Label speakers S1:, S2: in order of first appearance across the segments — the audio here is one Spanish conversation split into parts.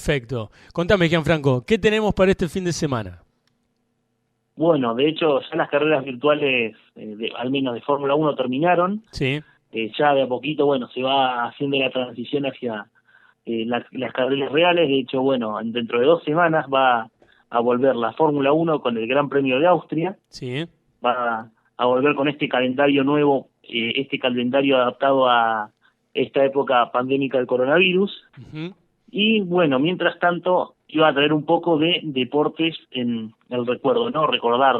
S1: Perfecto. Contame, Gianfranco, ¿qué tenemos para este fin de semana?
S2: Bueno, de hecho, ya las carreras virtuales, al menos de Fórmula Uno, terminaron.
S1: Sí,
S2: Ya de a poquito, bueno, se va haciendo la transición hacia las carreras reales. De hecho, bueno, dentro de 2 semanas va a volver la Fórmula Uno con el Gran Premio de Austria.
S1: sí.
S2: Va a volver con este calendario nuevo, este calendario adaptado a esta época pandémica del coronavirus.
S1: Ujú.
S2: Y bueno, mientras tanto, iba a traer un poco de deportes en el recuerdo, ¿no? Recordar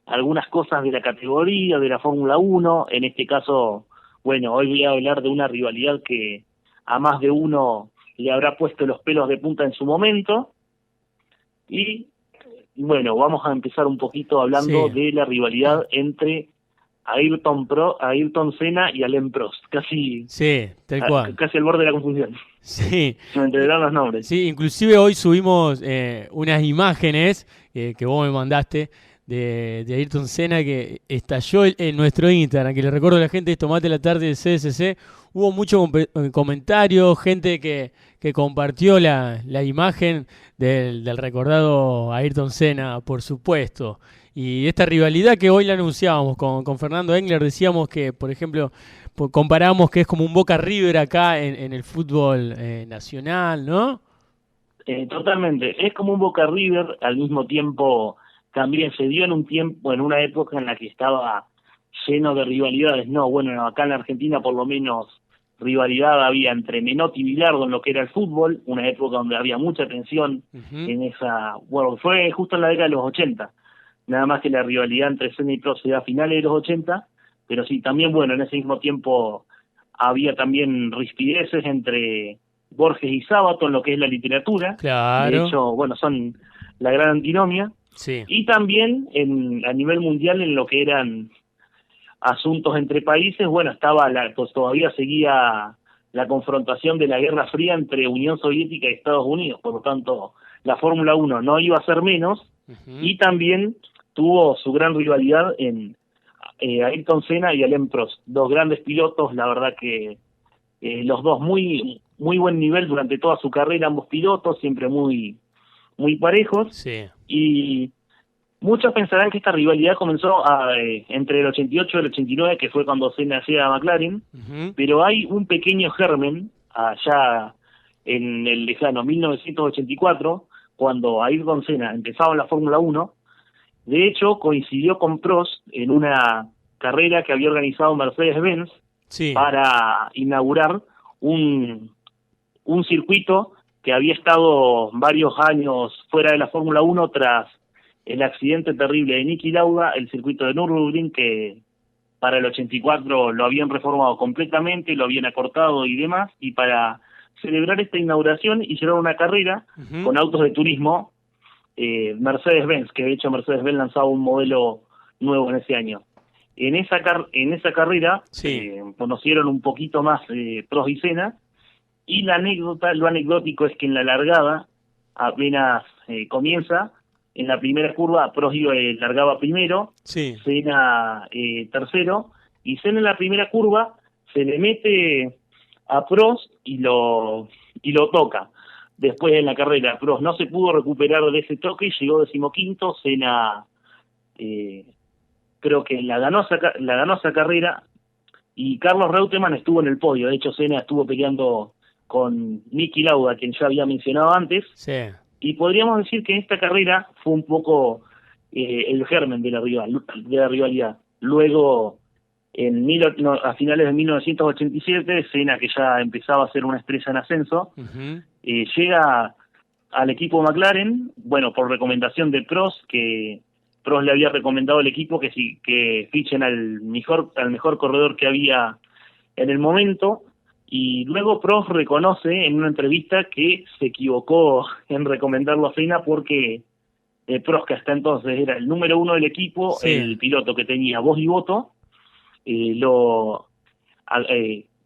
S2: algunas cosas de la categoría, de la Fórmula Uno. En este caso, bueno, hoy voy a hablar de una rivalidad que a más de uno le habrá puesto los pelos de punta en su momento. Y bueno, vamos a empezar un poquito hablando
S1: Sí,
S2: de la rivalidad entre Ayrton Senna y Alain Prost,
S1: sí, tal cual.
S2: casi al borde de la confusión.
S1: Sí,
S2: Se me entregaron los nombres.
S1: sí, inclusive hoy subimos unas imágenes que vos me mandaste de Ayrton Senna que estalló en nuestro Instagram, que le recuerdo a la gente, es Tomate la Tarde de CSC. Hubo muchos comentarios, gente que compartió la imagen del recordado Ayrton Senna, por supuesto. Y esta rivalidad que hoy la anunciábamos con Fernando Engler, decíamos que, por ejemplo, comparamos que es como un Boca River acá en el fútbol nacional, ¿no?
S2: Totalmente, es como un Boca River, al mismo tiempo también se dio en un tiempo, en una época en la que estaba lleno de rivalidades. No, bueno, acá en la Argentina por lo menos rivalidad había entre Menotti y Bilardo en lo que era el fútbol, una época donde había mucha tensión
S1: Ujú.
S2: en esa, bueno, fue justo en la década de los 80, nada más que la rivalidad entre Senna y Prost se da a finales de los 80, pero sí, también, bueno, en ese mismo tiempo había también rispideces entre Borges y Sábato en lo que es la literatura. De
S1: Claro,
S2: hecho, bueno, son la gran antinomia.
S1: sí.
S2: Y también a nivel mundial en lo que eran asuntos entre países, bueno, pues todavía seguía la confrontación de la Guerra Fría entre Unión Soviética y Estados Unidos. Por lo tanto, la Fórmula Uno no iba a ser menos.
S1: Ujú.
S2: Y también tuvo su gran rivalidad en Ayrton Senna y Alain Prost, dos grandes pilotos, la verdad que los dos muy buen nivel durante toda su carrera, ambos pilotos, siempre muy parejos.
S1: Sí.
S2: Y muchos pensarán que esta rivalidad comenzó entre el 88 y el 89, que fue cuando Senna llega a McLaren,
S1: Ujú.
S2: pero hay un pequeño germen allá en el lejano 1984, cuando Ayrton Senna empezaba en la Fórmula Uno. De hecho, coincidió con Prost en una carrera que había organizado Mercedes-Benz
S1: Sí.
S2: para inaugurar un, un circuito que había estado varios años fuera de la Fórmula Uno tras el accidente terrible de Niki Lauda, el circuito de Nürburgring, que para el 84 lo habían reformado completamente, lo habían acortado y demás, y para celebrar esta inauguración hicieron una carrera
S1: Ujú.
S2: con autos de turismo Mercedes-Benz, que de hecho Mercedes-Benz lanzaba un modelo nuevo en ese año. En esa carrera
S1: Sí.
S2: conocieron un poquito más Prost y Senna, y lo anecdótico es que en la largada, apenas comienza, en la primera curva Prost largaba primero,
S1: Sí.
S2: Senna tercero, y Senna en la primera curva se le mete a Prost y lo toca. Después en la carrera, Prost no se pudo recuperar de ese toque y llegó decimoquinto. Senna eh, creo que la ganó esa carrera, y Carlos Reutemann estuvo en el podio. De hecho, Senna estuvo peleando con Niki Lauda, quien ya había mencionado antes,
S1: Sí.
S2: y podríamos decir que esta carrera fue un poco el germen de de la rivalidad. Luego, a finales de 1987, Senna, que ya empezaba a ser una estrella en ascenso,
S1: Ujú.
S2: llega al equipo McLaren, bueno, por recomendación de Prost, que Prost le había recomendado al equipo que fichen al mejor corredor que había en el momento. Y luego Prost reconoce en una entrevista que se equivocó en recomendarlo a Senna, porque Prost, que hasta entonces era el número uno del equipo,
S1: Sí.
S2: el piloto que tenía voz y voto,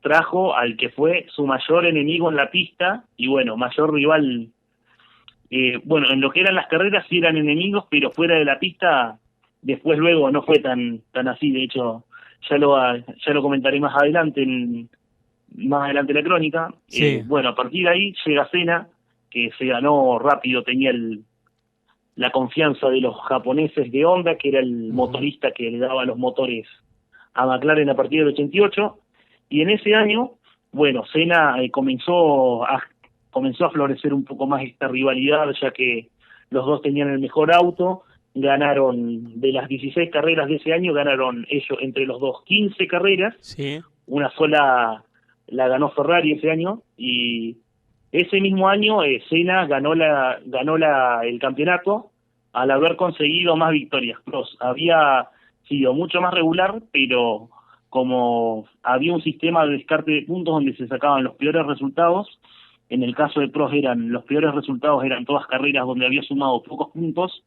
S2: trajo al que fue su mayor enemigo en la pista y, bueno, mayor rival. Bueno, en lo que eran las carreras sí eran enemigos, pero fuera de la pista después luego no fue tan así. De hecho, ya lo comentaré más adelante en la crónica.
S1: Sí.
S2: Bueno, a partir de ahí llega Senna que se ganó rápido, tenía la confianza de los japoneses de Honda, que era el motorista que le daba los motores a McLaren a partir del 88, y en ese año, bueno, Senna comenzó a florecer un poco más esta rivalidad, ya que los dos tenían el mejor auto. Ganaron, de las 16 carreras de ese año, ganaron ellos entre los dos 15 carreras.
S1: Sí.
S2: Una sola la ganó Ferrari ese año, y ese mismo año Senna ganó el campeonato al haber conseguido más victorias. Prost había sido mucho más regular, pero como había un sistema de descarte de puntos donde se sacaban los peores resultados, en el caso de Prost los peores resultados eran todas carreras donde había sumado pocos puntos,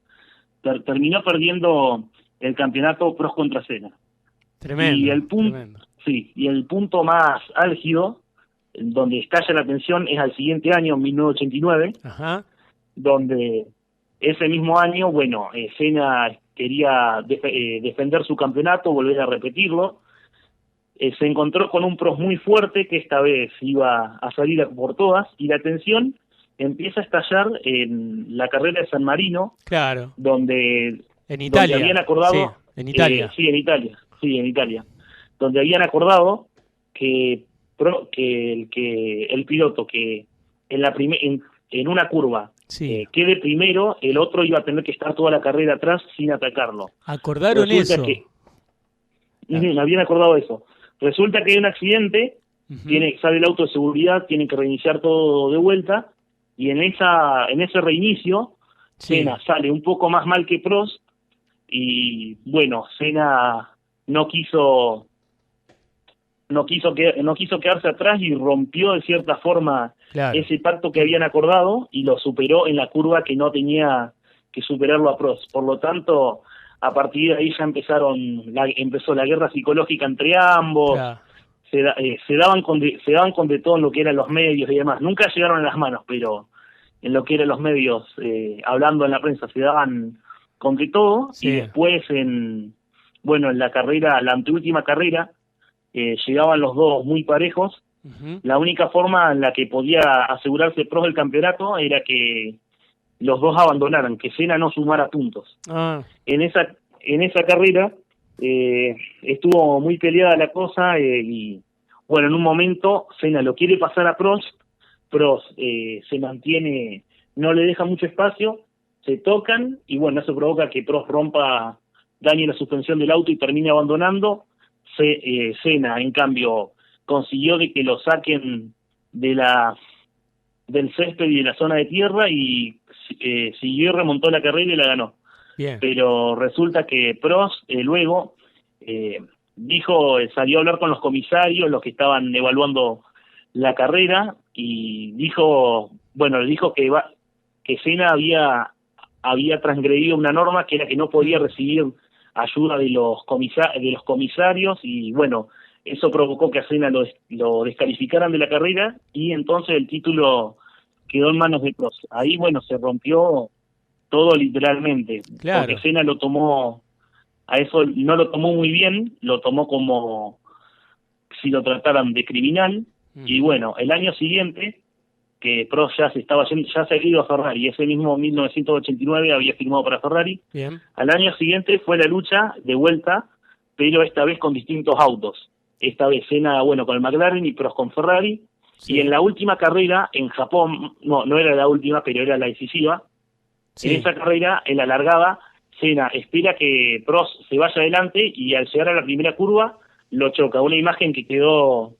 S2: terminó perdiendo el campeonato Prost contra Senna.
S1: Tremendo.
S2: Y el punto, sí, y el punto más álgido, donde estalla la tensión, es al siguiente año, 1989,
S1: Ajá.
S2: donde ese mismo año, bueno, Senna quería defender su campeonato, volver a repetirlo. Se encontró con un Prost muy fuerte que esta vez iba a salir por todas, y la tensión empieza a estallar en la carrera de San Marino,
S1: claro,
S2: donde
S1: en Italia
S2: habían acordado,
S1: sí, en Italia,
S2: sí, en Italia, donde habían acordado que el piloto que en una curva
S1: sí.
S2: quede primero, el otro iba a tener que estar toda la carrera atrás sin atacarlo.
S1: Acordaron
S2: Resulta
S1: eso.
S2: Habían acordado eso. Resulta que hay un accidente, sale el auto de seguridad, tienen que reiniciar todo de vuelta, y en ese reinicio,
S1: sí.
S2: Senna sale un poco más mal que Prost, y bueno, Senna no quiso quedarse atrás y rompió de cierta forma ese pacto que habían acordado, y lo superó en la curva que no tenía que superarlo a Prost. Por lo tanto, a partir de ahí ya empezó la guerra psicológica entre ambos.
S1: Claro.
S2: Se daban con de todo en lo que eran los medios y demás. Nunca llegaron a las manos, pero en lo que eran los medios, hablando en la prensa, se daban con de todo. Sí. Y después en la carrera, la anteúltima carrera, llegaban los dos muy parejos. La única forma en la que podía asegurarse Prost el campeonato era que los dos abandonaran, que Senna no sumara puntos. En esa carrera estuvo muy peleada la cosa, y bueno, en un momento Senna lo quiere pasar a Prost se mantiene, no le deja mucho espacio, se tocan, y bueno, eso provoca que Prost dañe la suspensión del auto y termine abandonando. Senna, en cambio, consiguió de que lo saquen del césped y de la zona de tierra, y siguió y remontó la carrera y la ganó.
S1: Bien.
S2: Pero resulta que Prost luego salió a hablar con los comisarios, los que estaban evaluando la carrera, y le dijo que Senna había transgredido una norma, que era que no podía recibir ayuda de los comisarios, y bueno, eso provocó que a Senna lo descalificaran de la carrera, y entonces el título quedó en manos de Prost. Ahí, bueno, se rompió todo literalmente,
S1: claro.
S2: Porque Senna a eso no lo tomó muy bien, lo tomó como si lo trataran de criminal. Y bueno, el año siguiente, que Prost ya se había ido a Ferrari, ese mismo 1989 había firmado para Ferrari.
S1: Bien.
S2: Al año siguiente fue la lucha de vuelta, pero esta vez con distintos autos. Esta vez Senna, con el McLaren, y Prost con Ferrari. Sí. Y en la última carrera en Japón, no era la última, pero era la decisiva. Sí. En esa carrera, en la largada, Senna espera que Prost se vaya adelante, y al llegar a la primera curva lo choca. Una imagen que quedó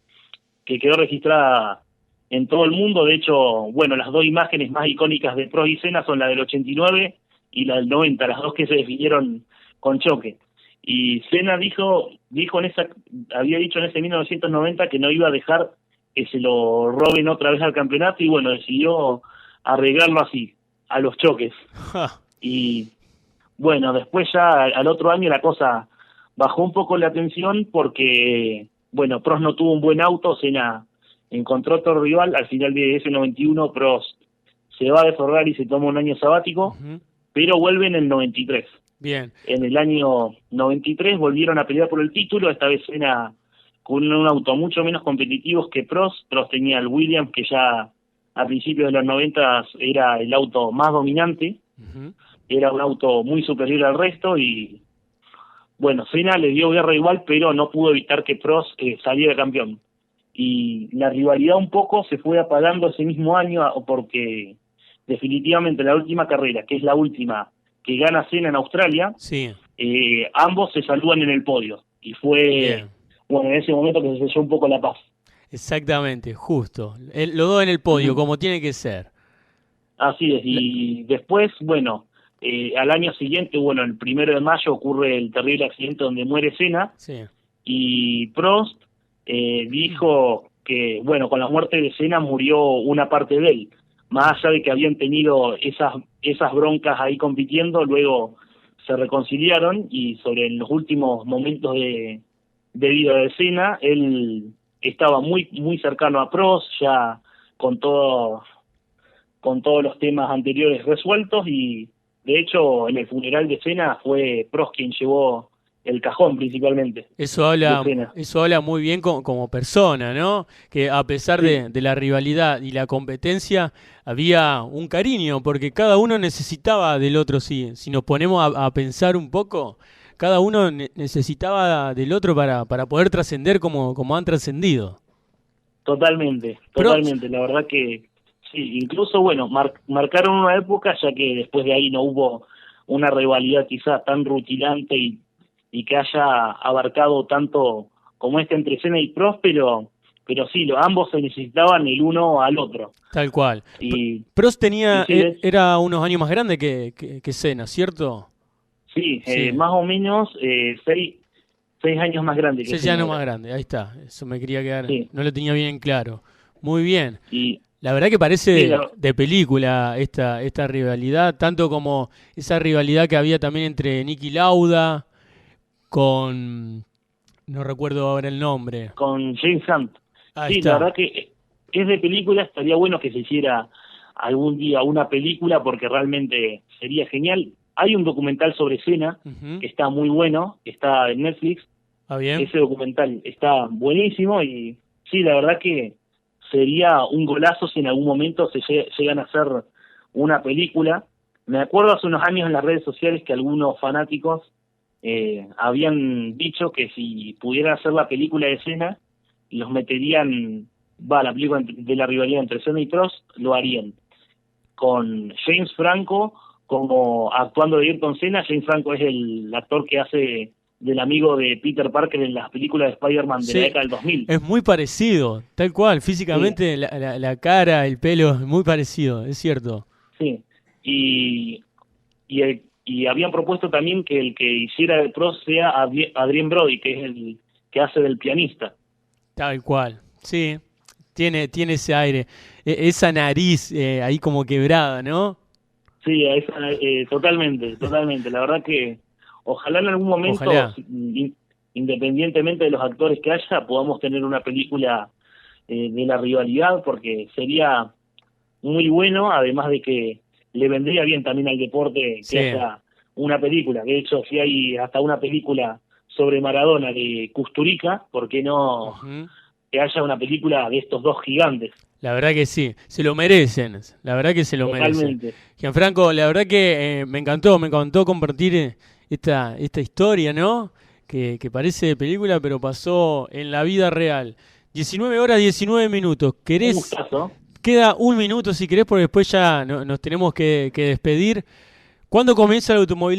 S2: registrada en todo el mundo. De hecho, las dos imágenes más icónicas de Prost y Senna son la del 89 y la del 90, las dos que se definieron con choque. Y Senna había dicho en ese 1990 que no iba a dejar que se lo roben otra vez al campeonato, y decidió arreglarlo así, a los choques. Y después ya al otro año la cosa bajó un poco la tensión, porque Prost no tuvo un buen auto, Senna encontró otro rival. Al final de ese 91 Prost se va de Ferrari, se toma un año sabático, pero vuelve en el 93.
S1: Bien.
S2: En el año 93 volvieron a pelear por el título, esta vez Senna con un auto mucho menos competitivo que Prost. Prost tenía el Williams, que ya a principios de los 90 era el auto más dominante, era un auto muy superior al resto y bueno, Senna le dio guerra igual, pero no pudo evitar que Prost saliera campeón. Y la rivalidad un poco se fue apagando ese mismo año porque definitivamente la última carrera, que es la última que gana Senna en Australia,
S1: Sí.
S2: Ambos se saludan en el podio. Y fue, bueno, en ese momento que se selló un poco la paz.
S1: Exactamente, justo. Los dos en el podio, como tiene que ser.
S2: Así es, y después, bueno, al año siguiente, bueno, el 1 de mayo ocurre el terrible accidente donde muere Senna,
S1: Sí.
S2: y Prost dijo que, bueno, con la muerte de Senna murió una parte de él, más allá de que habían tenido esas broncas ahí compitiendo, luego se reconciliaron y sobre los últimos momentos de vida de Senna, él estaba muy muy cercano a Prost, ya con todos los temas anteriores resueltos, y de hecho en el funeral de Senna fue Prost quien llevó el cajón principalmente.
S1: Eso habla muy bien como persona, ¿no? Que a pesar de la rivalidad y la competencia, había un cariño, porque cada uno necesitaba del otro, si nos ponemos a pensar un poco, cada uno necesitaba del otro para poder trascender como han trascendido.
S2: Totalmente, la verdad que sí, incluso bueno, marcaron una época, ya que después de ahí no hubo una rivalidad quizás tan rutilante y que haya abarcado tanto como entre Senna y Prost, pero sí, ambos se necesitaban el uno al otro.
S1: Tal cual.
S2: Y
S1: Prost era unos años más grande que Senna, ¿cierto?
S2: Sí, más o menos 6 años más grande que
S1: 6
S2: Senna.
S1: años más grande, ahí está. Eso me quería quedar,
S2: sí.
S1: No lo tenía bien claro. Muy bien.
S2: Y
S1: la verdad que parece
S2: sí,
S1: de película esta rivalidad, tanto como esa rivalidad que había también entre Niki Lauda con... no recuerdo ahora el nombre.
S2: Con James Hunt.
S1: Ahí
S2: sí,
S1: está.
S2: La verdad que es de película, estaría bueno que se hiciera algún día una película porque realmente sería genial. Hay un documental sobre Senna que está muy bueno, está en Netflix.
S1: Bien.
S2: Ese documental está buenísimo y sí, la verdad que sería un golazo si en algún momento se llegan a hacer una película. Me acuerdo hace unos años en las redes sociales que algunos fanáticos habían dicho que si pudieran hacer la película de Senna, los meterían, la película de la rivalidad entre Senna y Prost, lo harían. Con James Franco como actuando de Ayrton Senna. James Franco es el actor que hace del amigo de Peter Parker en las películas de Spider-Man de la década del 2000.
S1: Es muy parecido, tal cual, físicamente la cara, el pelo, es muy parecido, es cierto.
S2: Sí, y habían propuesto también que el que hiciera de Prost sea Adrien Brody, que es el que hace del pianista.
S1: Tal cual, sí, tiene ese aire, esa nariz ahí como quebrada, ¿no?
S2: Sí, totalmente, la verdad que ojalá en algún momento, independientemente de los actores que haya, podamos tener una película de la rivalidad, porque sería muy bueno, además de que le vendría bien también al deporte que haya una película. De hecho, si hay hasta una película sobre Maradona de Kusturica, ¿por qué no que haya una película de estos dos gigantes?
S1: La verdad que sí, se lo merecen, la verdad que se lo merecen. Gianfranco, la verdad que me encantó compartir esta historia, ¿no? Que parece de película, pero pasó en la vida real. 19 horas, 19 minutos. ¿Querés? Queda un minuto si querés, porque después ya nos tenemos que despedir. ¿Cuándo comienza el automovilismo?